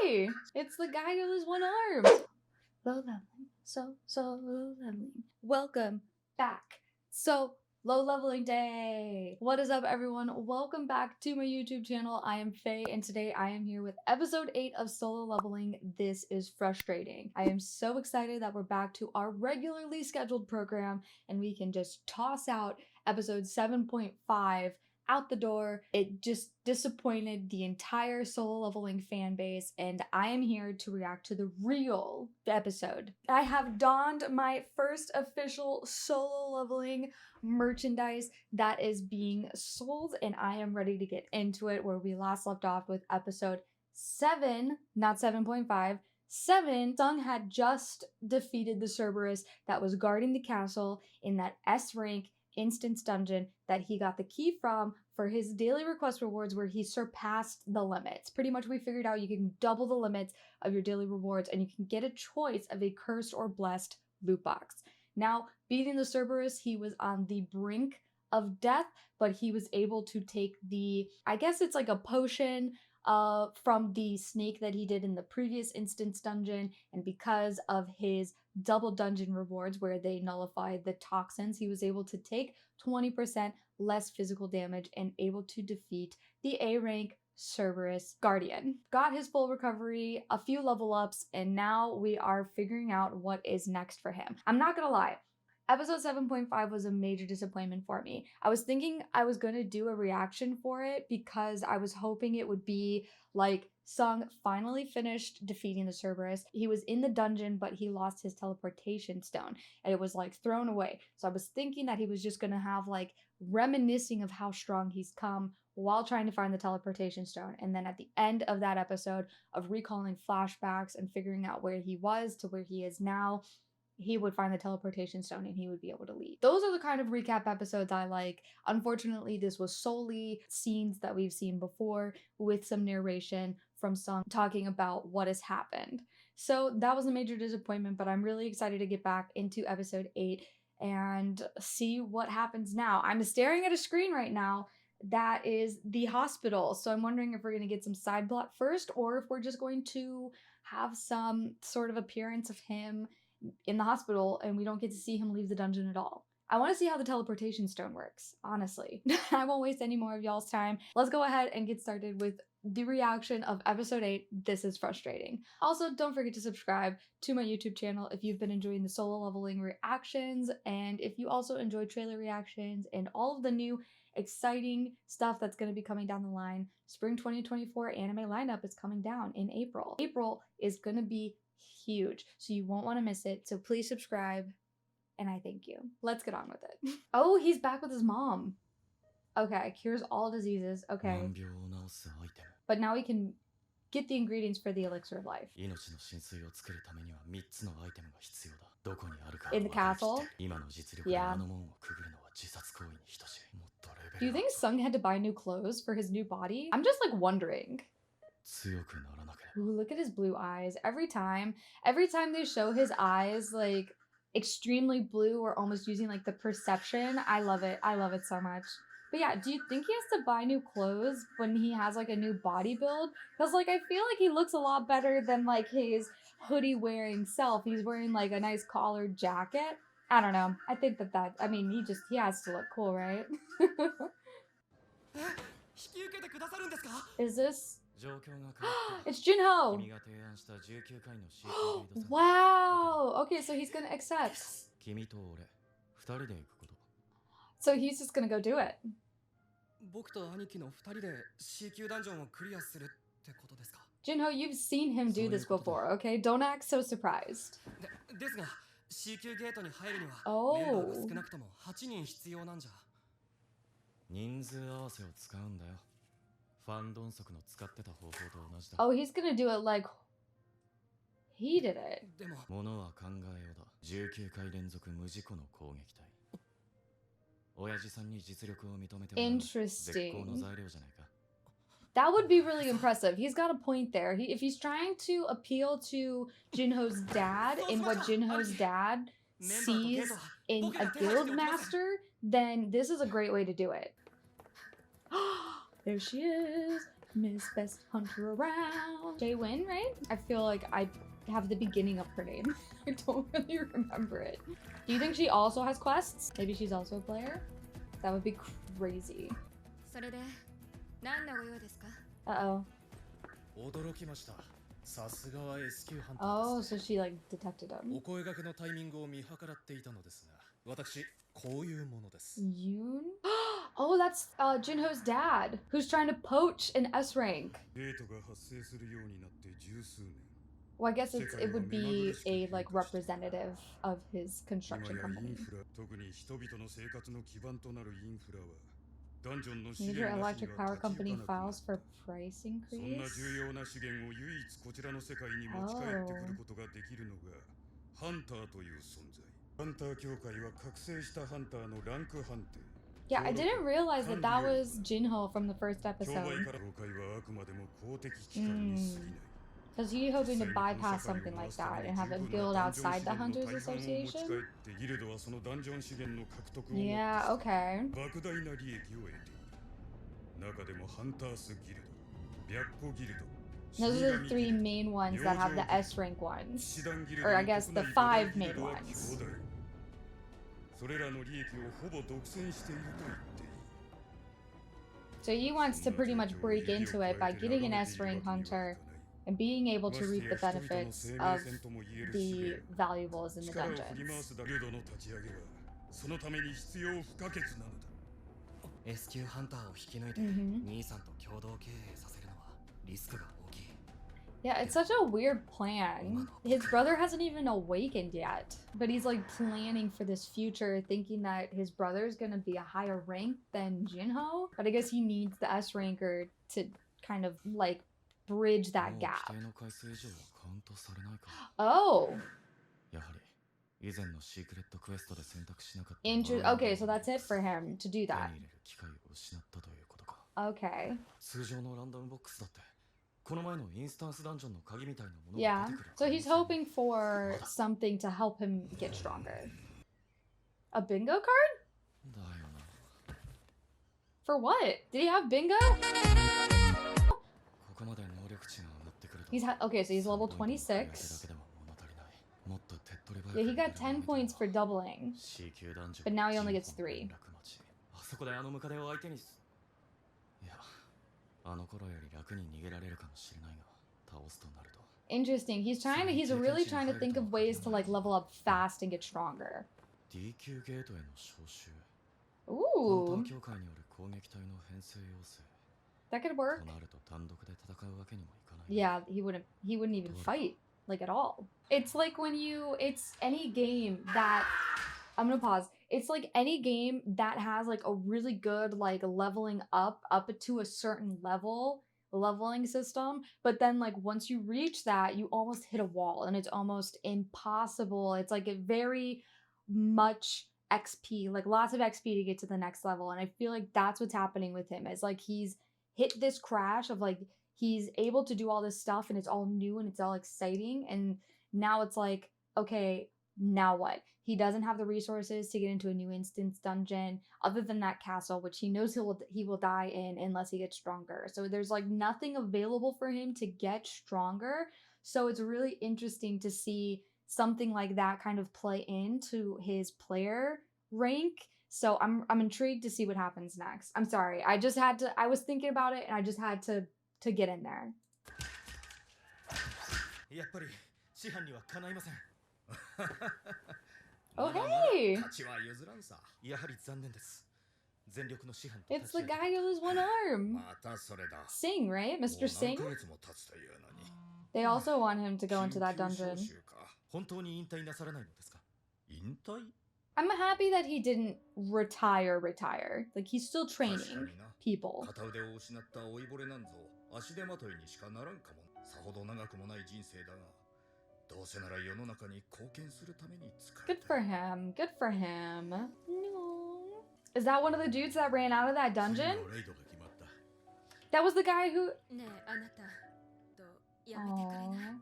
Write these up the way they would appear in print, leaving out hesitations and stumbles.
guy. It's the guy who has one arm. Low leveling. So low leveling. Welcome back. So low leveling day. What is up, everyone? Welcome back to my YouTube channel. I am Faye, and today I am here with episode 8 of Solo Leveling. This is frustrating. I am so excited that we're back to our regularly scheduled program and we can just toss out episode 7.5 out the door. It just disappointed the entire Solo Leveling fan base, and I am here to react to the real episode. I have donned my first official Solo Leveling merchandise that is being sold, and I am ready to get into it, where we last left off with episode 7, not 7.5. 7, Sung had just defeated the Cerberus that was guarding the castle in that S rank instance dungeon that he got the key from for his daily request rewards, where he surpassed the limits. Pretty much we figured out you can double the limits of your daily rewards and you can get a choice of a cursed or blessed loot box. Now, beating the Cerberus, he was on the brink of death, but he was able to take the, I guess it's like a potion from the snake that he did in the previous instance dungeon, and because of his double dungeon rewards where they nullified the toxins, he was able to take 20% less physical damage and able to defeat the A rank Cerberus Guardian. Got his full recovery, a few level ups, and now we are figuring out what is next for him. I'm not gonna lie, episode 7.5 was a major disappointment for me. I was thinking I was going to do a reaction for it because I was hoping it would be like Sung finally finished defeating the Cerberus. He was in the dungeon, but he lost his teleportation stone and it was like thrown away. So I was thinking that he was just going to have like reminiscing of how strong he's come while trying to find the teleportation stone. And then at the end of that episode of recalling flashbacks and figuring out where he was to where he is now, he would find the teleportation stone and he would be able to leave. Those are the kind of recap episodes I like. Unfortunately, this was solely scenes that we've seen before with some narration from Sung talking about what has happened. So that was a major disappointment, but I'm really excited to get back into episode 8 and see what happens now. I'm staring at a screen right now that is the hospital. So I'm wondering if we're going to get some side plot first or if we're just going to have some sort of appearance of him in the hospital and we don't get to see him leave the dungeon at all. I want to see how the teleportation stone works, honestly. I won't waste any more of y'all's time. Let's go ahead and get started with the reaction of episode 8. This is frustrating. Also, don't forget to subscribe to my YouTube channel if you've been enjoying the Solo Leveling reactions, and if you also enjoy trailer reactions and all of the new exciting stuff that's going to be coming down the line. Spring 2024 anime lineup is coming down in April. April is going to be huge, so you won't want to miss it. So please subscribe, and I thank you. Let's get on with it. Oh, he's back with his mom. Okay, cures all diseases. Okay. But now we can get the ingredients for the elixir of life. In the castle? Yeah. Do you think Sung had to buy new clothes for his new body? I'm just like wondering. Ooh, look at his blue eyes. Every time they show his eyes like extremely blue or almost using like the perception, I love it. I love it so much. But yeah, do you think he has to buy new clothes when he has like a new body build? Because like I feel like he looks a lot better than like his hoodie wearing self. He's wearing like a nice collared jacket. I don't know. I think that I mean he has to look cool, right? Is this? It's Jinho! Wow! Okay, so he's gonna accept. So he's just gonna go do it. Jinho, you've seen him do this before, okay? Don't act so surprised. Oh. Oh, he's gonna do it like he did it. Interesting. That would be really impressive. He's got a point there. If he's trying to appeal to Jinho's dad and what Jinho's dad sees in a guild master, then this is a great way to do it. There she is. Miss Best Hunter Around. Jaywin, right? I feel like I have the beginning of her name. I don't really remember it. Do you think she also has quests? Maybe she's also a player? That would be crazy. Uh-oh. Oh, so she like detected him. Yoon? Oh, that's Jinho's dad, who's trying to poach an S rank. Well, I guess it would be a like representative of his construction company. Major electric power company files for price increase. Yeah, I didn't realize that that was Jinho from the first episode. Because he's hoping to bypass something like that and have a guild outside the Hunters Association? Yeah, okay. Those are the 3 main ones that have the S rank ones. Or I guess the 5 main ones. So he wants to pretty much break into it by getting an S rank hunter and being able to reap the benefits of the valuables in the dungeons. Yeah, it's such a weird plan. His brother hasn't even awakened yet, but he's like planning for this future, thinking that his brother's gonna be a higher rank than Jinho. But I guess he needs the S ranker to kind of like bridge that gap. Oh. Okay, so that's it for him to do that. Okay. Yeah, so he's hoping for something to help him get stronger. A bingo card? For what? Did he have bingo? Okay, so he's level 26. Yeah, he got 10 points for doubling, but now he only gets 3. Interesting. He's really trying to think of ways to like level up fast and get stronger. Ooh. That could work. Yeah, he wouldn't even fight, like, at all. It's like it's any game that, I'm gonna pause. It's like any game that has like a really good like leveling up to a certain leveling system, but then like once you reach that, you almost hit a wall and it's almost impossible. It's like a very much XP, like lots of XP to get to the next level. And I feel like that's what's happening with him. Is like he's hit this crash of like he's able to do all this stuff and it's all new and it's all exciting, and now it's like, okay, now what? He doesn't have the resources to get into a new instance dungeon other than that castle, which he knows he will die in unless he gets stronger. So there's like nothing available for him to get stronger. So it's really interesting to see something like that kind of play into his player rank. So I'm intrigued to see what happens next. I'm sorry. I was thinking about it and I just had to get in there. Oh, hey! It's the guy who loses one arm. Singh, right? Mr. Singh? They also want him to go into that dungeon. I'm happy that he didn't retire. Like, he's still training people. Good for him. Good for him. No. Is that one of the dudes that ran out of that dungeon? That was the guy who... Aww.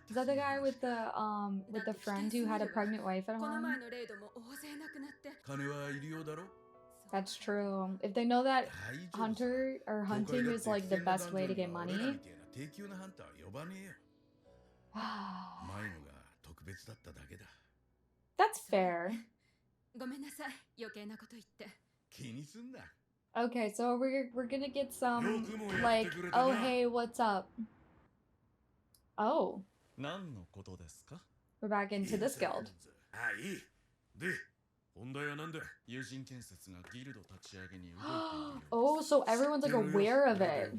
Is that the guy with the friend who had a pregnant wife at home? That's true. If they know that hunter or hunting is like the best way to get money. That's fair. Okay, so we're gonna get some like, oh hey, what's up? Oh, we're back into this guild. Oh, so everyone's like aware of it.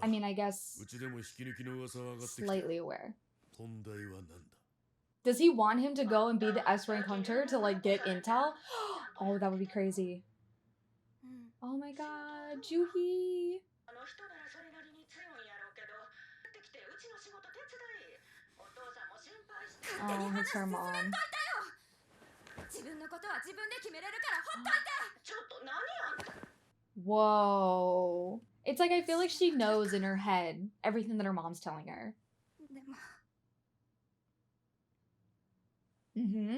I mean, I guess slightly aware. Does he want him to go and be the S-rank hunter to like get intel? Oh, that would be crazy. Oh my god, Juhi. Oh, it's her mom. Whoa. It's like I feel like she knows in her head everything that her mom's telling her. Mm-hmm.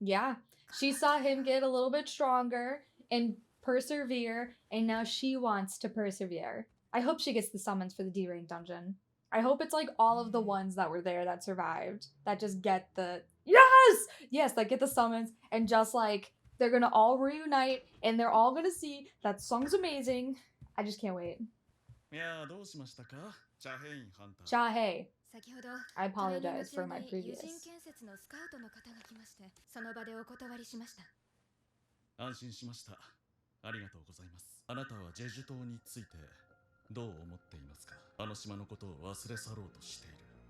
Yeah. She saw him get a little bit stronger and persevere, and now she wants to persevere. I hope she gets the summons for the D-rank dungeon. I hope it's like all of the ones that were there that survived that just get the yes, that get the summons and just like they're gonna all reunite and they're all gonna see that song's amazing. I just can't wait. Chahe. I apologize for my previous.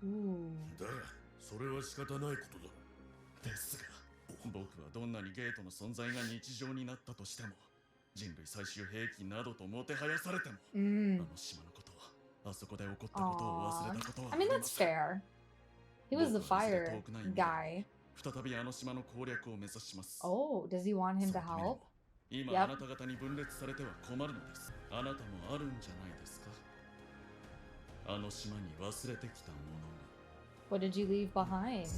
Ooh. I mean, that's fair. He was the fire guy. Oh, does he want him to help? Yep. What did you leave behind?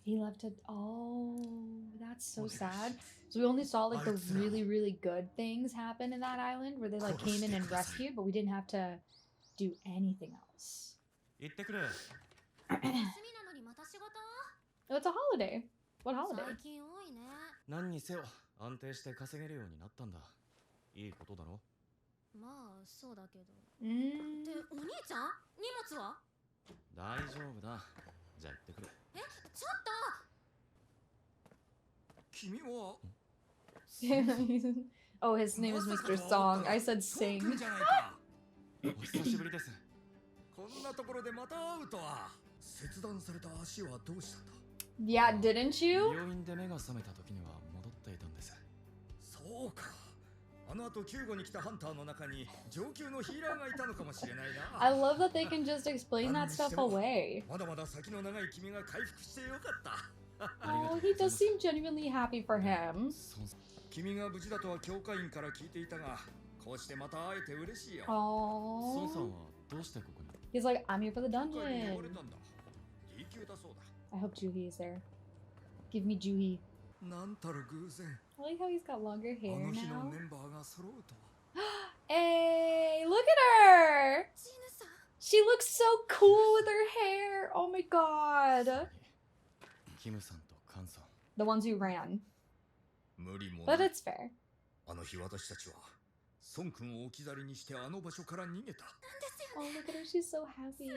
He left it. Oh, that's so sad. So we only saw like the really, really good things happen in that island where they like came in and rescued, but we didn't have to do anything else. Oh, it's a holiday. What holiday? Oh, his name is Mr. Song. I said sing. Yeah, didn't you? I love that they can just explain that stuff away. Oh, he does seem genuinely happy for him. Oh. He's like, I'm here for the dungeon. I hope Juhi is there. Give me Juhi. I like how he's got longer hair now. Hey, look at her! She looks so cool with her hair. Oh my god. The ones who ran. But it's fair. Oh, look at her. She's so happy.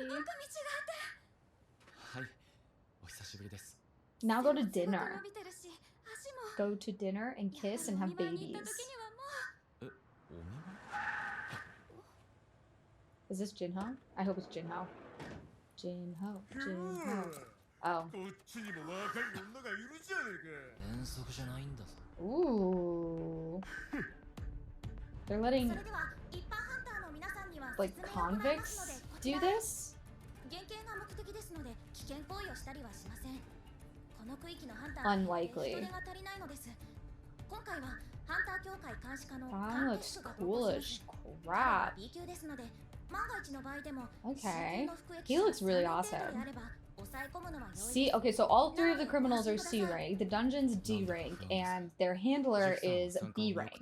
Now go to dinner. Go to dinner and kiss and have babies. Is this Jinho? I hope it's Jinho. Jinho. Oh. Ooh. They're letting like convicts do this? Unlikely. That looks cool as crap. Okay. He looks really awesome. C, okay, so all three of the criminals are C rank, the dungeon's D rank, and their handler is B rank.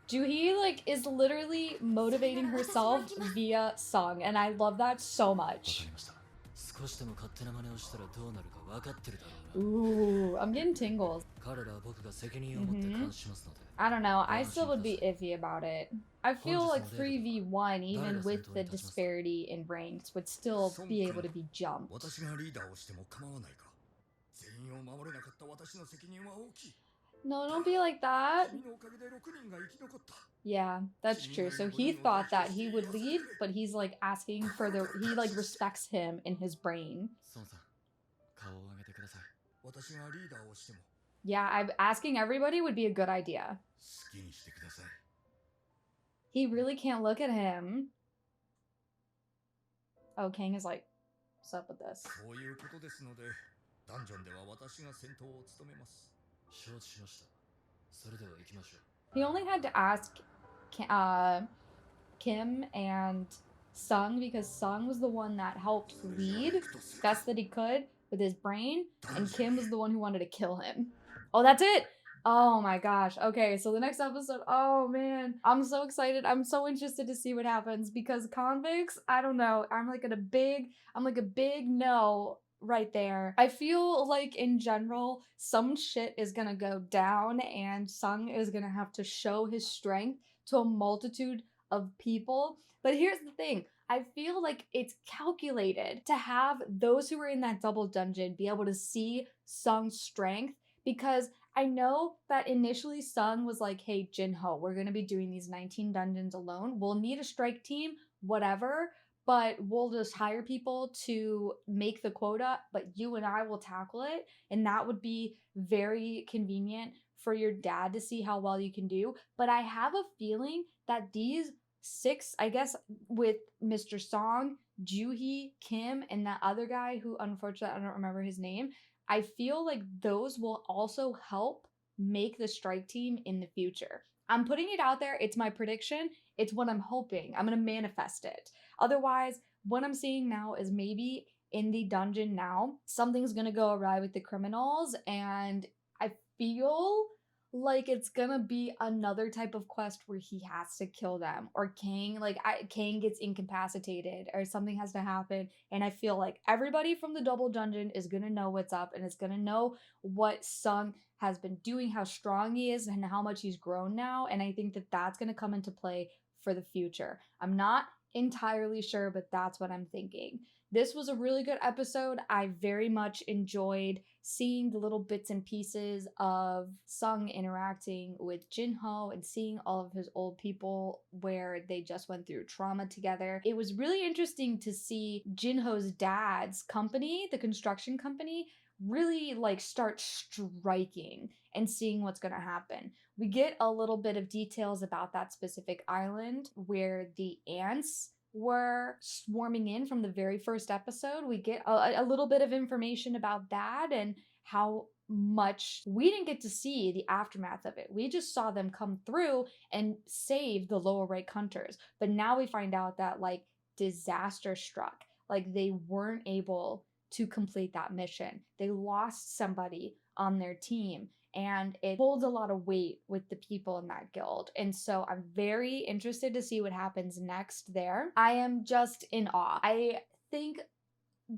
Juhi, like, is literally motivating herself via song, and I love that so much. Ooh, I'm getting tingles. I don't know, I still would be iffy about it. I feel like 3v1, even with the disparity in ranks, would still be able to be jumped. No, don't be like that. Yeah, that's true. So he thought that he would lead, but he's like asking for he like respects him in his brain. Yeah, asking everybody would be a good idea. He really can't look at him. Oh, Kang is like, what's up with this? He only had to ask Kim and Sung because Sung was the one that helped lead best that he could with his brain, and Kim was the one who wanted to kill him. Oh, that's it! Oh my gosh. Okay, so the next episode, oh man. I'm so excited. I'm so interested to see what happens because convicts, I don't know. I'm like a big no right there. I feel like in general, some shit is gonna go down and Sung is gonna have to show his strength to a multitude of people. But here's the thing. I feel like it's calculated to have those who are in that double dungeon be able to see Sung's strength because I know that initially Sung was like, hey, Jinho, we're going to be doing these 19 dungeons alone. We'll need a strike team, whatever, but we'll just hire people to make the quota, but you and I will tackle it. And that would be very convenient for your dad to see how well you can do. But I have a feeling that these 6, I guess, with Mr. Song, Juhi, Kim, and that other guy who, unfortunately, I don't remember his name, I feel like those will also help make the strike team in the future. I'm putting it out there. It's my prediction. It's what I'm hoping. I'm going to manifest it. Otherwise, what I'm seeing now is maybe in the dungeon now, something's going to go awry with the criminals. And I feel like it's gonna be another type of quest where he has to kill them or Kang Kang gets incapacitated or something has to happen, and I feel like everybody from the double dungeon is gonna know what's up and is gonna know what Sung has been doing, how strong he is and how much he's grown now, and I think that that's gonna come into play for the future. I'm not entirely sure, but that's what I'm thinking. This was a really good episode. I very much enjoyed seeing the little bits and pieces of Sung interacting with Jinho and seeing all of his old people where they just went through trauma together. It was really interesting to see Jinho's dad's company, the construction company, really like start striking and seeing what's going to happen. We get a little bit of details about that specific island where the ants were swarming in from the very first episode. We get a little bit of information about that and how much we didn't get to see the aftermath of it. We just saw them come through and save the lower rank hunters. But now we find out that like disaster struck. Like they weren't able to complete that mission. They lost somebody on their team and it holds a lot of weight with the people in that guild. And so I'm very interested to see what happens next there. I am just in awe. I think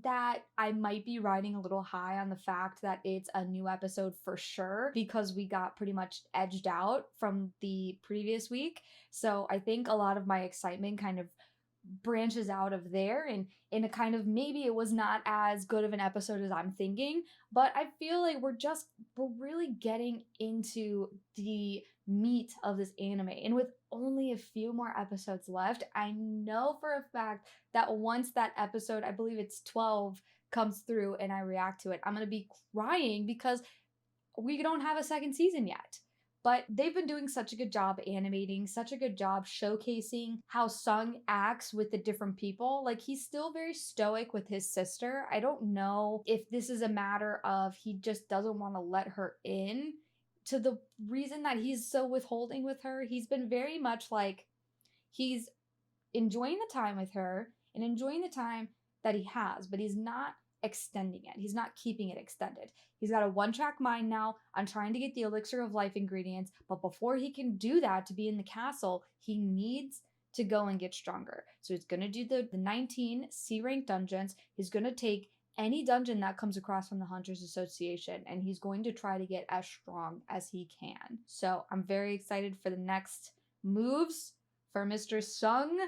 that I might be riding a little high on the fact that it's a new episode for sure because we got pretty much edged out from the previous week. So I think a lot of my excitement kind of branches out of there and in a kind of maybe it was not as good of an episode as I'm thinking, but I feel like we're really getting into the meat of this anime, and with only a few more episodes left, I know for a fact that once that episode, I believe it's 12, comes through and I react to it, I'm gonna be crying because we don't have a second season yet. But they've been doing such a good job animating, such a good job showcasing how Sung acts with the different people. Like he's still very stoic with his sister. I don't know if this is a matter of he just doesn't want to let her in to the reason that he's so withholding with her. He's been very much like he's enjoying the time with her and enjoying the time that he has, but he's not extending it. He's not keeping it extended. He's got a one-track mind now on trying to get the elixir of life ingredients, but before he can do that to be in the castle, he needs to go and get stronger. So he's going to do the 19 C-rank dungeons. He's going to take any dungeon that comes across from the Hunters Association, and he's going to try to get as strong as he can. So I'm very excited for the next moves for Mr. Sung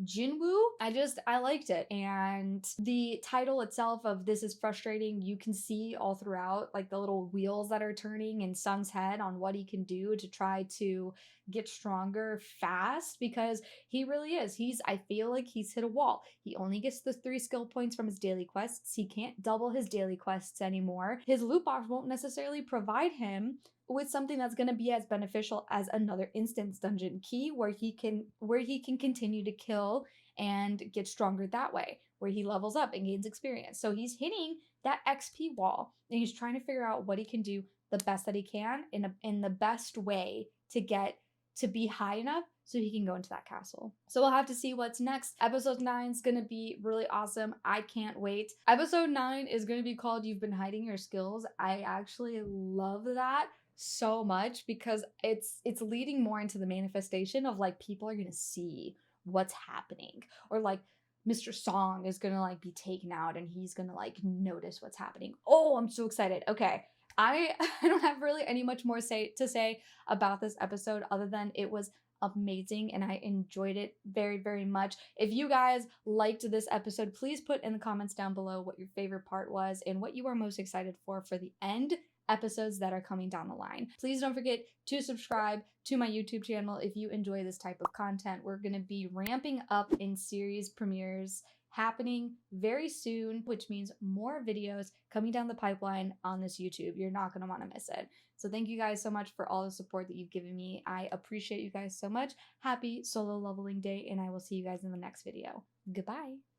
Jinwoo. I liked it. And the title itself of This is Frustrating, you can see all throughout, like the little wheels that are turning in Sung's head on what he can do to try to get stronger fast, because he really is. I feel like he's hit a wall. He only gets the 3 skill points from his daily quests. He can't double his daily quests anymore. His loot box won't necessarily provide him with something that's going to be as beneficial as another instance dungeon key where he can continue to kill and get stronger that way, where he levels up and gains experience. So he's hitting that XP wall, and he's trying to figure out what he can do the best that he can in the best way to get to be high enough so he can go into that castle. So we'll have to see what's next. Episode 9 is going to be really awesome. I can't wait. Episode 9 is going to be called You've Been Hiding Your Skills. I actually love that so much because it's leading more into the manifestation of like people are going to see what's happening, or like Mr. Song is going to like be taken out and he's going to like notice what's happening. Oh, I'm so excited. Okay. I don't have really any much more to say about this episode other than it was amazing and I enjoyed it very, very much. If you guys liked this episode, please put in the comments down below what your favorite part was and what you are most excited for the end episodes that are coming down the line. Please don't forget to subscribe to my YouTube channel if you enjoy this type of content. We're going to be ramping up in series premieres happening very soon, which means more videos coming down the pipeline on this YouTube. You're not going to want to miss it. So thank you guys so much for all the support that you've given me. I appreciate you guys so much. Happy solo leveling day, and I will see you guys in the next video. Goodbye.